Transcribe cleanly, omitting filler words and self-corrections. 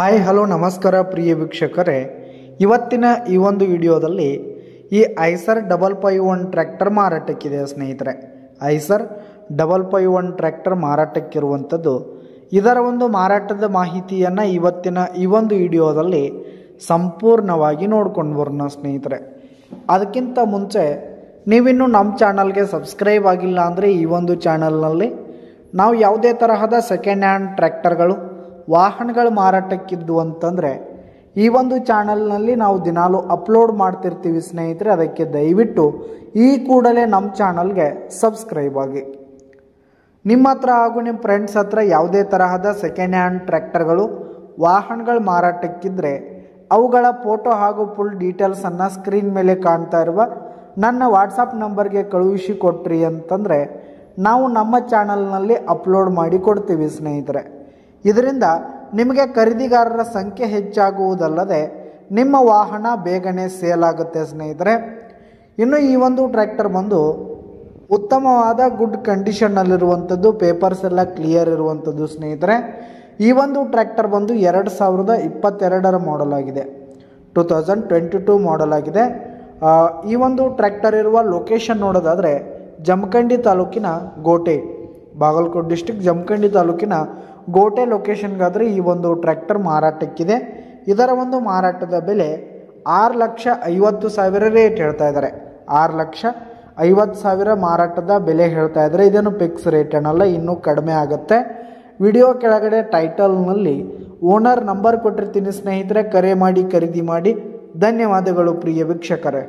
Hi hello ನಮಸ್ಕಾರ ಪ್ರಿಯ ವೀಕ್ಷಕರೇ, ಇವತ್ತಿನ ಈ ಒಂದು ವಿಡಿಯೋದಲ್ಲಿ ಈ ಐಸರ್ 551 ಟ್ರ್ಯಾಕ್ಟರ್ ಮಾರಾಟಕ್ಕಿದೆ ಸ್ನೇಹಿತರೆ. ಐಸರ್ 551 ಟ್ರ್ಯಾಕ್ಟರ್ ಮಾರಾಟಕ್ಕಿರುವಂಥದ್ದು. ಇದರ ಒಂದು ಮಾರಾಟದ ಮಾಹಿತಿಯನ್ನು ಇವತ್ತಿನ ಈ ಒಂದು ವಿಡಿಯೋದಲ್ಲಿ ಸಂಪೂರ್ಣವಾಗಿ ನೋಡ್ಕೊಂಡು ಬರೋಣ ಸ್ನೇಹಿತರೆ. ಅದಕ್ಕಿಂತ ಮುಂಚೆ ನೀವಿನ್ನೂ ನಮ್ಮ ಚಾನಲ್ಗೆ ಸಬ್ಸ್ಕ್ರೈಬ್ ಆಗಿಲ್ಲ ಅಂದರೆ ಈ ಒಂದು ಚಾನಲ್ನಲ್ಲಿ ನಾವು ಯಾವುದೇ ತರಹದ ಸೆಕೆಂಡ್ ಹ್ಯಾಂಡ್ ಟ್ರ್ಯಾಕ್ಟರ್ಗಳು ವಾಹನಗಳು ಮಾರಾಟಕ್ಕಿದ್ದು ಅಂತಂದರೆ ಈ ಒಂದು ಚಾನಲ್ನಲ್ಲಿ ನಾವು ದಿನಾಲೂ ಅಪ್ಲೋಡ್ ಮಾಡ್ತಿರ್ತೀವಿ ಸ್ನೇಹಿತರೆ. ಅದಕ್ಕೆ ದಯವಿಟ್ಟು ಈ ಕೂಡಲೇ ನಮ್ಮ ಚಾನಲ್ಗೆ ಸಬ್ಸ್ಕ್ರೈಬ್ ಆಗಿ. ನಿಮ್ಮ ಹತ್ರ ಹಾಗೂ ನಿಮ್ಮ ಫ್ರೆಂಡ್ಸ್ ಹತ್ರ ಯಾವುದೇ ತರಹದ ಸೆಕೆಂಡ್ ಹ್ಯಾಂಡ್ ಟ್ರ್ಯಾಕ್ಟರ್ಗಳು ವಾಹನಗಳು ಮಾರಾಟಕ್ಕಿದ್ರೆ ಅವುಗಳ ಫೋಟೋ ಹಾಗೂ ಫುಲ್ ಡೀಟೇಲ್ಸನ್ನು ಸ್ಕ್ರೀನ್ ಮೇಲೆ ಕಾಣ್ತಾ ಇರುವ ನನ್ನ ವಾಟ್ಸಪ್ ನಂಬರ್ಗೆ ಕಳುಹಿಸಿ ಕೊಟ್ರಿ ಅಂತಂದರೆ ನಾವು ನಮ್ಮ ಚಾನಲ್ನಲ್ಲಿ ಅಪ್ಲೋಡ್ ಮಾಡಿ ಕೊಡ್ತೀವಿ ಸ್ನೇಹಿತರೆ. ಇದರಿಂದ ನಿಮಗೆ ಖರೀದಿಗಾರರ ಸಂಖ್ಯೆ ಹೆಚ್ಚಾಗುವುದಲ್ಲದೆ ನಿಮ್ಮ ವಾಹನ ಬೇಗನೆ ಸೇಲ್ ಆಗುತ್ತೆ ಸ್ನೇಹಿತರೆ. ಇನ್ನು ಈ ಒಂದು ಟ್ರ್ಯಾಕ್ಟರ್ ಬಂದು ಉತ್ತಮವಾದ ಗುಡ್ ಕಂಡೀಷನ್ನಲ್ಲಿರುವಂಥದ್ದು, ಪೇಪರ್ಸ್ ಎಲ್ಲ ಕ್ಲಿಯರ್ ಇರುವಂಥದ್ದು ಸ್ನೇಹಿತರೆ. ಈ ಒಂದು ಟ್ರ್ಯಾಕ್ಟರ್ ಬಂದು 2022 ಮಾಡೆಲ್ ಆಗಿದೆ, 2022 ಮಾಡೆಲ್ ಆಗಿದೆ. ಈ ಒಂದು ಟ್ರ್ಯಾಕ್ಟರ್ ಇರುವ ಲೊಕೇಶನ್ ನೋಡೋದಾದರೆ ಜಮಖಂಡಿ ತಾಲೂಕಿನ ಗೋಟೆ, ಬಾಗಲಕೋಟೆ ಡಿಸ್ಟಿಕ್ ಜಮಖಂಡಿ ತಾಲೂಕಿನ ಗೋಟೆ ಲೊಕೇಶನ್ಗಾದರೆ ಈ ಒಂದು ಟ್ರ್ಯಾಕ್ಟರ್ ಮಾರಾಟಕ್ಕಿದೆ. ಇದರ ಒಂದು ಮಾರಾಟದ ಬೆಲೆ 6,50,000 ರೇಟ್ ಹೇಳ್ತಾ ಇದ್ದಾರೆ. 6,50,000 ಮಾರಾಟದ ಬೆಲೆ ಹೇಳ್ತಾ ಇದ್ದಾರೆ. ಇದನ್ನು ಫಿಕ್ಸ್ ರೇಟ್ ಏನಲ್ಲ, ಇನ್ನೂ ಕಡಿಮೆ ಆಗುತ್ತೆ. ವಿಡಿಯೋ ಕೆಳಗಡೆ ಟೈಟಲ್ನಲ್ಲಿ ಓನರ್ ನಂಬರ್ ಕೊಟ್ಟಿರ್ತೀನಿ ಸ್ನೇಹಿತರೆ, ಕರೆ ಮಾಡಿ ಖರೀದಿ ಮಾಡಿ. ಧನ್ಯವಾದಗಳು ಪ್ರಿಯ ವೀಕ್ಷಕರೇ.